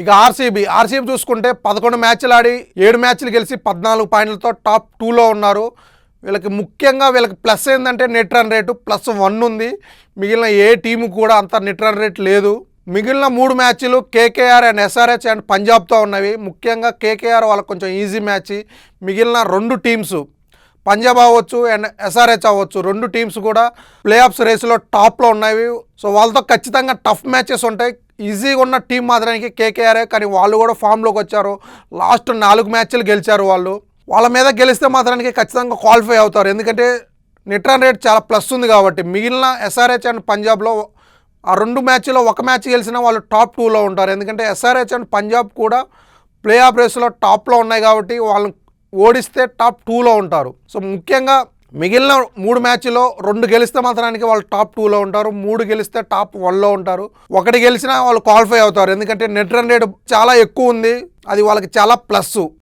ఇక ఆర్సీబీ చూసుకుంటే 11 మ్యాచ్లు ఆడి 7 మ్యాచ్లు గెలిచి 14 పాయింట్లతో టాప్ 2లో ఉన్నారు. వీళ్ళకి ప్లస్ ఏంటంటే నెట్ రన్ రేటు +1 ఉంది. మిగిలిన ఏ టీము కూడా అంత నెట్ రన్ రేట్ లేదు. మిగిలిన 3 మ్యాచ్లు కేకేఆర్ అండ్ ఎస్ఆర్హెచ్ అండ్ పంజాబ్తో ఉన్నవి. ముఖ్యంగా కేకేఆర్ వాళ్ళకి కొంచెం ఈజీ మ్యాచ్. మిగిలిన 2 టీమ్స్ పంజాబ్ అవ్వచ్చు అండ్ ఎస్ఆర్హెచ్ అవ్వచ్చు, 2 టీమ్స్ కూడా ప్లే ఆఫ్స్ రేసులో టాప్లో ఉన్నాయి. సో వాళ్ళతో ఖచ్చితంగా టఫ్ మ్యాచెస్ ఉంటాయి. ఈజీగా ఉన్న టీం మాత్రానికి కేకేఆరే, కానీ వాళ్ళు కూడా ఫామ్లోకి వచ్చారు. లాస్ట్ 4 మ్యాచ్లు గెలిచారు వాళ్ళు. వాళ్ళ మీద గెలిస్తే మాత్రానికి ఖచ్చితంగా క్వాలిఫై అవుతారు, ఎందుకంటే నెట్ రన్ రేట్ చాలా ప్లస్ ఉంది కాబట్టి. మిగిలిన ఎస్ఆర్హెచ్ అండ్ పంజాబ్లో ఆ 2 మ్యాచ్లో 1 మ్యాచ్ గెలిచినా వాళ్ళు టాప్ 2లో ఉంటారు, ఎందుకంటే ఎస్ఆర్హెచ్ అండ్ పంజాబ్ కూడా ప్లే ఆఫ్ రేసులో టాప్లో ఉన్నాయి కాబట్టి వాళ్ళని ఓడిస్తే టాప్ 2లో ఉంటారు. సో ముఖ్యంగా మిగిలిన 3 మ్యాచ్లో 2 గెలిస్తే మాత్రానికి వాళ్ళు టాప్ 2లో ఉంటారు, 3 గెలిస్తే టాప్ 1లో ఉంటారు. 1 గెలిచినా వాళ్ళు క్వాలిఫై అవుతారు, ఎందుకంటే నెట్ రన్ రేట్ చాలా ఎక్కువ ఉంది, అది వాళ్ళకి చాలా ప్లస్.